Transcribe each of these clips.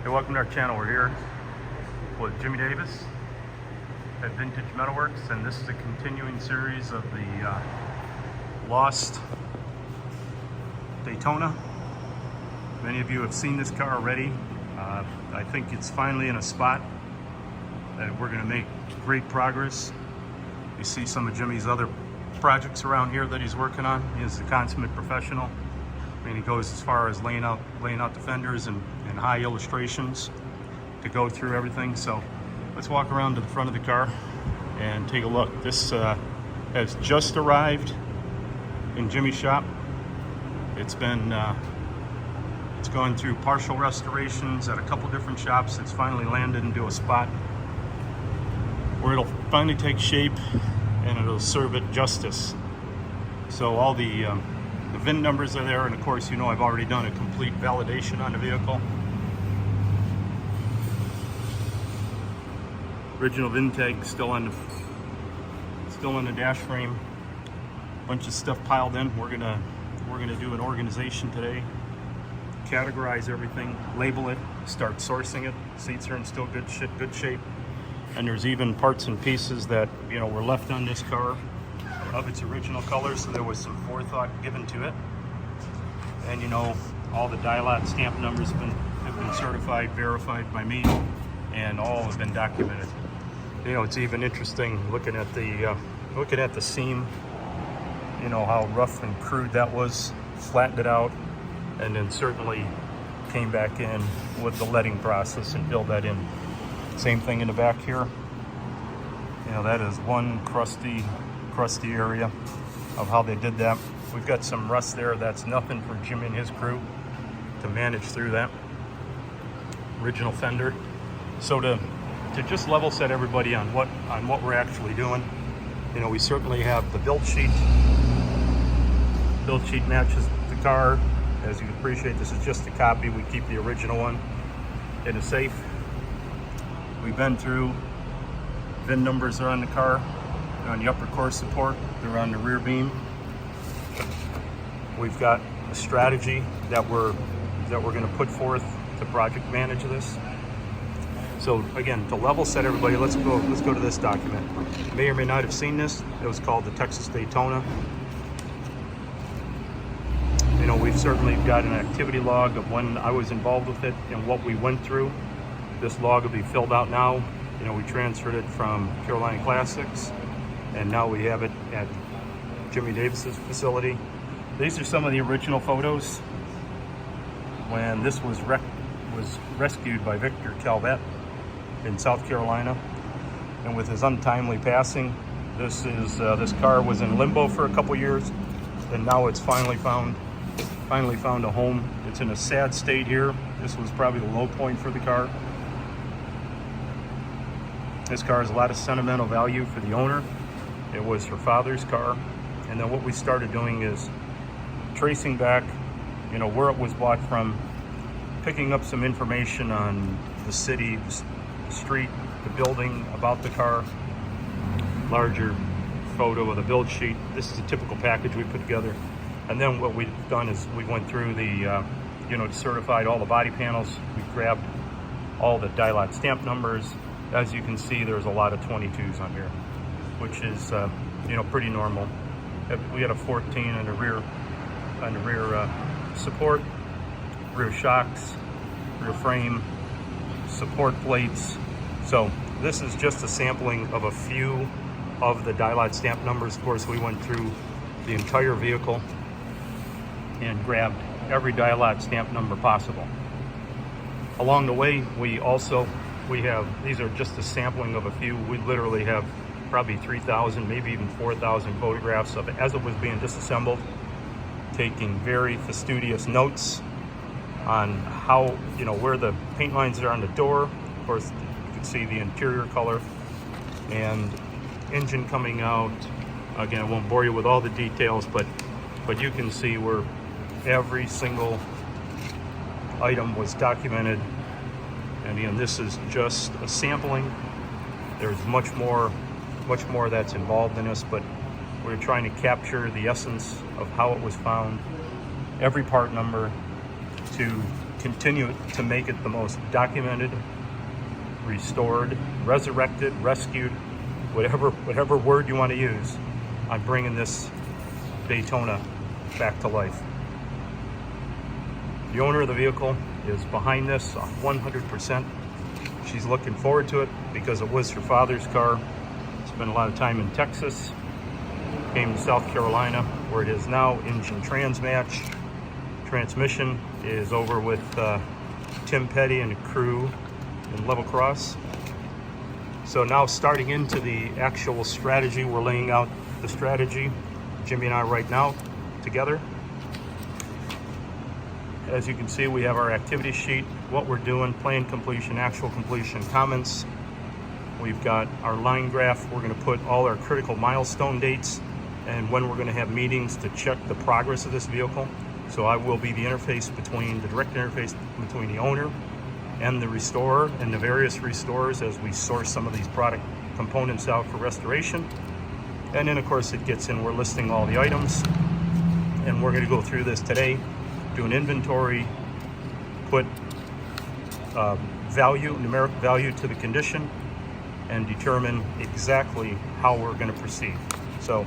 Hey, welcome to our channel. We're here with Jimmy Davis at Vintage Metalworks, and this is a continuing series of the lost Daytona. Many of you have seen this car already. I think it's finally in a spot that we're going to make great progress. You see some of Jimmy's other projects around here that he's working on. He is a consummate professional. I mean, he goes as far as laying out the fenders and high illustrations to go through everything. So let's walk around to the front of the car and take a look. This has just arrived in Jimmy's shop. It's gone through partial restorations at a couple different shops. It's finally landed into a spot where it'll finally take shape and it'll serve it justice. So all the VIN numbers are there, and of course, you know, I've already done a complete validation on the vehicle. Original VIN tag still on the dash frame. Bunch of stuff piled in. We're gonna do an organization today. Categorize everything, label it, start sourcing it. Seats are in still good shape. And there's even parts and pieces that, you know, were left on this car of its original color, so there was some forethought given to it. And you know, all the dial-out stamp numbers have been certified, verified by me, and all have been documented. You know, it's even interesting looking at the seam. You know how rough and crude that was. Flattened it out, and then certainly came back in with the leading process and filled that in. Same thing in the back here. You know, that is one crusty area of how they did that. We've got some rust there. That's nothing for Jimmy and his crew to manage through that. Original fender. So to just level set everybody on what we're actually doing, you know, we certainly have the build sheet. Build sheet matches the car. As you can appreciate, this is just a copy. We keep the original one in a safe. We've been through, VIN numbers are on the car. They're on the upper core support. They're on the rear beam. We've got a strategy that we're going to put forth to project manage this. So again, to level set everybody, let's go to this document. You may or may not have seen this. It was called the Texas Daytona. You know, we've certainly got an activity log of when I was involved with it and what we went through. This log will be filled out now. You know, we transferred it from Carolina Classics, and now we have it at Jimmy Davis's facility. These are some of the original photos when this was rescued by Victor Calvette in South Carolina. And with his untimely passing, this car was in limbo for a couple years, and now it's finally found a home. It's in a sad state here. This was probably the low point for the car. This car has a lot of sentimental value for the owner. It was her father's car. And then what we started doing is tracing back, you know, where it was bought from, picking up some information on the city, the street, the building, about the car, larger photo of the build sheet. This is a typical package we put together. And then what we've done is we went through certified all the body panels. We grabbed all the dial-out stamp numbers. As you can see, there's a lot of 22s on here, which is, you know, pretty normal. We had a 14 on the rear support, rear shocks, rear frame, support plates. So this is just a sampling of a few of the dial-out stamp numbers. Of course, we went through the entire vehicle and grabbed every dial-out stamp number possible. Along the way, these are just a sampling of a few. We literally have probably 3,000, maybe even 4,000 photographs of it as it was being disassembled, taking very fastidious notes on how, you know, where the paint lines are on the door. Of course, you can see the interior color and engine coming out. Again, I won't bore you with all the details, but you can see where every single item was documented. And again, this is just a sampling. There's much more that's involved in this, but we're trying to capture the essence of how it was found, every part number, to continue to make it the most documented, restored, resurrected, rescued, whatever word you want to use, on bringing this Daytona back to life. The owner of the vehicle is behind this 100%. She's looking forward to it because it was her father's car. Spent a lot of time in Texas, came to South Carolina, where it is now. Engine match. Transmission is over with Tim Petty and crew in Level Cross. So now starting into the actual strategy, we're laying out the strategy, Jimmy and I right now together. As you can see, we have our activity sheet, what we're doing, plan completion, actual completion, comments. We've got our line graph. We're going to put all our critical milestone dates and when we're going to have meetings to check the progress of this vehicle. So I will be the interface between, the direct interface between the owner and the restorer and the various restorers as we source some of these product components out for restoration. And then of course it gets in, we're listing all the items, and we're going to go through this today, do an inventory, put numeric value to the condition, and determine exactly how we're going to proceed. So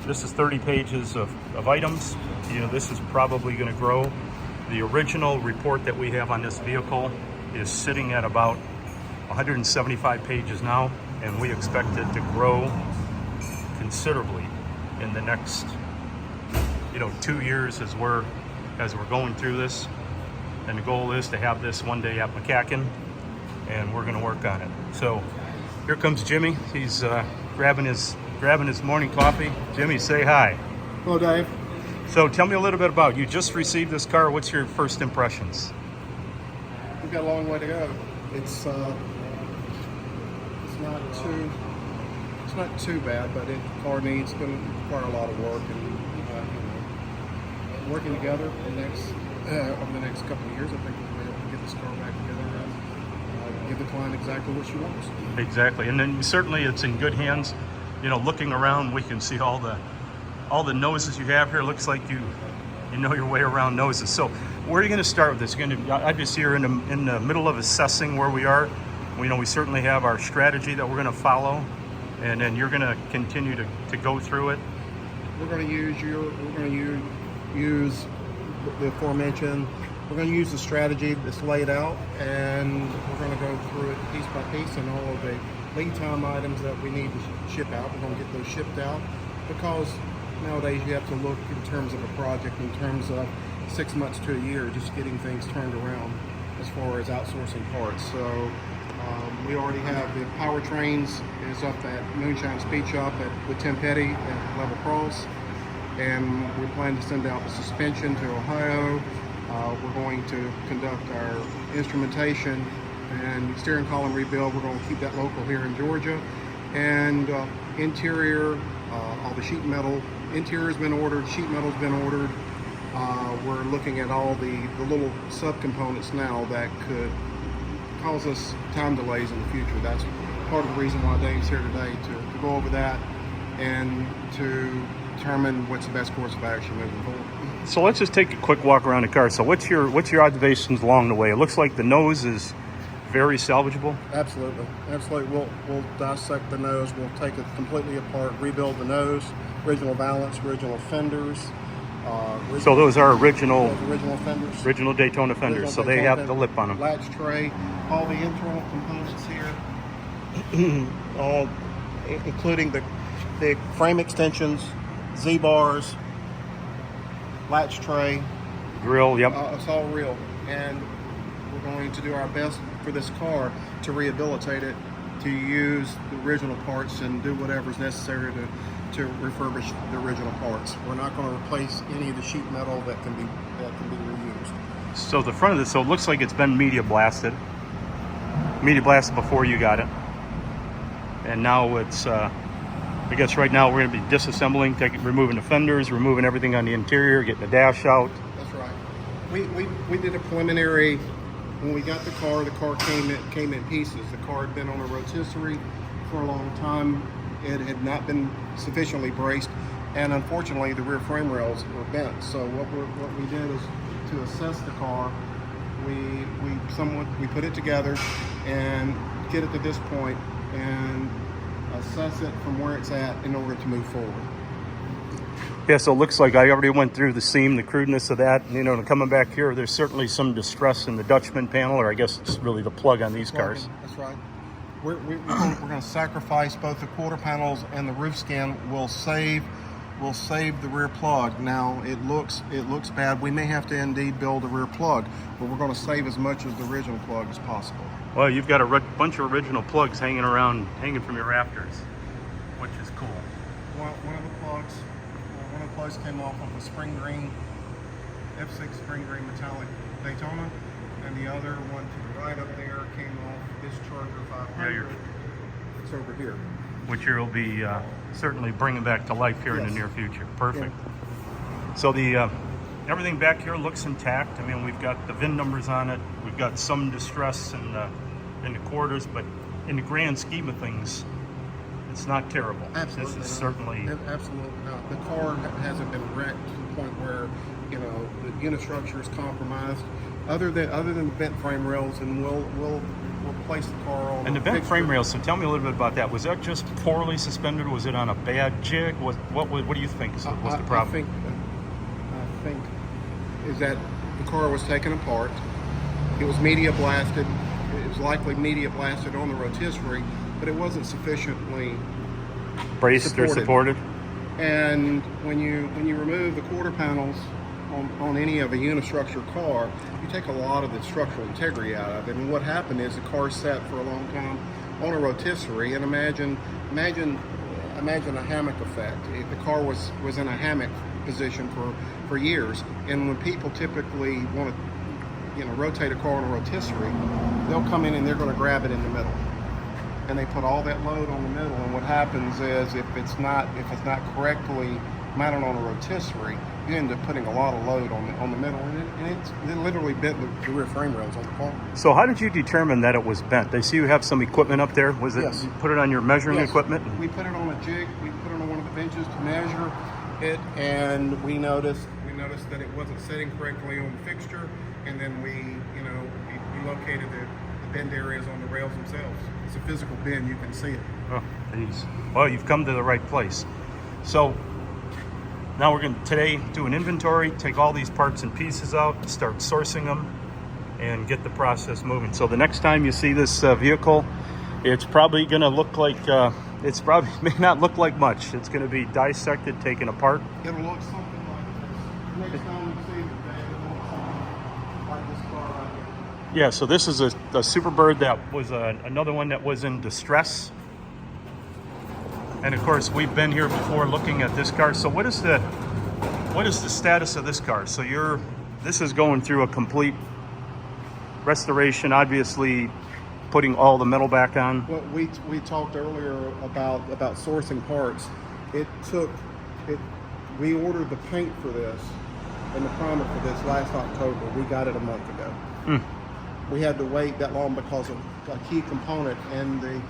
this is 30 pages of items. You know, this is probably going to grow. The original report that we have on this vehicle is sitting at about 175 pages now, and we expect it to grow considerably in the next 2 years as we're going through this. And the goal is to have this one day at McCacken, and we're going to work on it. So here comes Jimmy. He's grabbing his morning coffee. Jimmy, say hi. Hello, Dave. So tell me a little bit about, you just received this car. What's your first impressions? We've got a long way to go. It's not too bad, but the car going to require a lot of work, and working together over the next couple of years, I think we'll be able to get this car back together and give the client exactly what she wants. Exactly, and then certainly it's in good hands. Looking around, we can see all the noses you have here. Looks like you know your way around noses. So where are you going to start with this? I'm just here in the middle of assessing where we are. We certainly have our strategy that we're going to follow, and then you're going to continue to go through it. We're going to use the aforementioned. We're going to use the strategy that's laid out, and we're going to go through it piece by piece, and all of the lead time items that we need to ship out. We're going to get those shipped out, because nowadays you have to look in terms of a project, in terms of 6 months to a year, just getting things turned around as far as outsourcing parts. So we already have the powertrains is up at Moonshine Speed Shop with Tim Petty at Level Cross, and we plan to send out the suspension to Ohio. We're going to conduct our instrumentation and steering column rebuild. We're going to keep that local here in Georgia. And interior, all the sheet metal, interior's been ordered, sheet metal's been ordered. We're looking at all the little subcomponents now that could cause us time delays in the future. That's part of the reason why Dave's here today, to go over that and to determine what's the best course of action moving forward. So let's just take a quick walk around the car. So what's your observations along the way? It looks like the nose is very salvageable. Absolutely. We'll dissect the nose. We'll take it completely apart, rebuild the nose, original valance, original fenders. So those are original fenders, original Daytona fenders. So they have the lip on them. Latch tray, all the internal components here, all including the frame extensions, Z-bars, latch tray, grill. Yep. It's all real, and we're going to do our best for this car to rehabilitate it, to use the original parts and do whatever's necessary to refurbish the original parts. We're not going to replace any of the sheet metal that can be reused. So the front of this, so it looks like it's been media blasted before you got it, and now it's I guess right now we're going to be disassembling, removing the fenders, removing everything on the interior, getting the dash out. That's right. We did a preliminary. When we got the car came in pieces. The car had been on a rotisserie for a long time. It had not been sufficiently braced, and unfortunately the rear frame rails were bent. So what we did is to assess the car we put it together and get it to this point and assess it from where it's at in order to move forward. Yeah, so it looks like I already went through the seam, the crudeness of that. You know, coming back here, there's certainly some distress in the Dutchman panel, or I guess it's really the plug on these cars. That's right. We're going to sacrifice both the quarter panels and the roof skin. We'll save the rear plug. Now it looks bad. We may have to indeed build a rear plug, but we're going to save as much of the original plug as possible. Well, you've got a bunch of original plugs hanging from your rafters, which is cool. One of the plugs came off of a spring green F6 spring green metallic Daytona, and the other one to the right up there came off this Charger 500. Yeah, it's over here. Which you'll be certainly bringing back to life here in the near future. Perfect. Yeah. So the everything back here looks intact. I mean, we've got the VIN numbers on it. We've got some distress in the quarters, but in the grand scheme of things, it's not terrible. Absolutely. This is certainly absolutely not. The car hasn't been wrecked to the point where, you know, the unistructure is compromised. Other than bent frame rails, and we'll place the car on. And the bent frame rails. So tell me a little bit about that. Was that just poorly suspended? Was it on a bad jig? What do you think was the problem? I think is that the car was taken apart. It was media blasted. It was likely media blasted on the rotisserie, but it wasn't sufficiently braced or supported. And when you remove the quarter panels on any of a unistructure car, you take a lot of the structural integrity out of it. And what happened is the car sat for a long time on a rotisserie. And imagine a hammock effect. The car was in a hammock position for years. And when people typically want to, rotate a car on a rotisserie, they'll come in and they're going to grab it in the middle. And they put all that load on the middle. And what happens is if it's not correctly mounted on a rotisserie, you end up putting a lot of load on the middle, and it literally bent the rear frame rails on the car. So how did you determine that it was bent? I see you have some equipment up there. Was it you put it on your measuring equipment? We put it on a jig. We put it on one of the benches to measure it, and we noticed that it wasn't sitting correctly on the fixture, and then we located the bend areas on the rails themselves. It's a physical bend. You can see it. Oh, geez. Well, you've come to the right place. So now we're going to today do an inventory, take all these parts and pieces out, start sourcing them, and get the process moving. So the next time you see this vehicle, it's probably going to look like, may not look like much. It's going to be dissected, taken apart. It'll look something like this. Next time you see it, it'll look something like this car right here. Yeah, so this is a Superbird that was another one that was in distress. And of course, we've been here before looking at this car. So what is the status of this car? So this is going through a complete restoration, obviously putting all the metal back on. Well, we talked earlier about sourcing parts. We ordered the paint for this and the primer for this last October. We got it a month ago. We had to wait that long because of a key component in the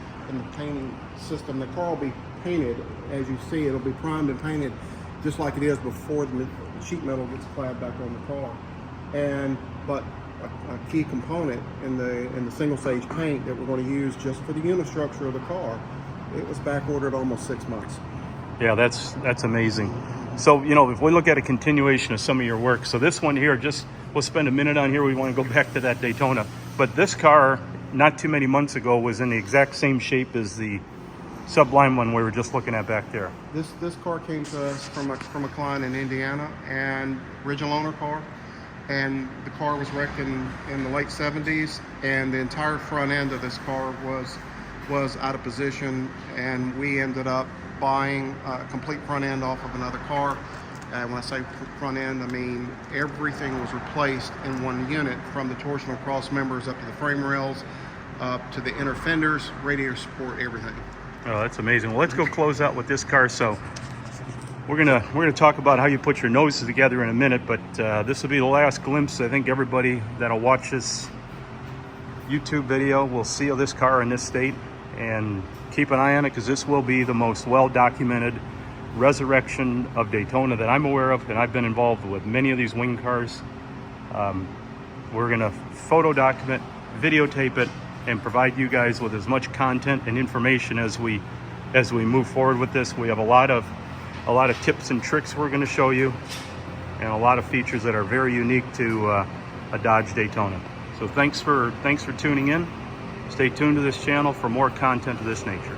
painting system. The car will be painted, as you see, it'll be primed and painted just like it is before the sheet metal gets clad back on the car. But a key component in the single stage paint that we're going to use just for the unistructure of the car, it was back ordered almost 6 months. Yeah, that's amazing. So if we look at a continuation of some of your work, so this one here, we'll spend a minute on here. We want to go back to that Daytona, but this car not too many months ago was in the exact same shape as the Sublime one we were just looking at back there. This car came to us from a client in Indiana, and original owner car, and the car was wrecked in the late 70s, and the entire front end of this car was out of position, and we ended up buying a complete front end off of another car. When I say front end, I mean everything was replaced in one unit, from the torsional cross members up to the frame rails, up to the inner fenders, radiator support, everything. Oh, that's amazing. Well, let's go close out with this car. So we're gonna talk about how you put your noses together in a minute, but this will be the last glimpse. I think everybody that'll watch this YouTube video will see this car in this state, and keep an eye on it, because this will be the most well-documented resurrection of Daytona that I'm aware of, and I've been involved with many of these wing cars. We're gonna photo document, videotape it, and provide you guys with as much content and information as we move forward with this. We have a lot of tips and tricks we're gonna show you, and a lot of features that are very unique to a Dodge Daytona. So thanks for tuning in. Stay tuned to this channel for more content of this nature.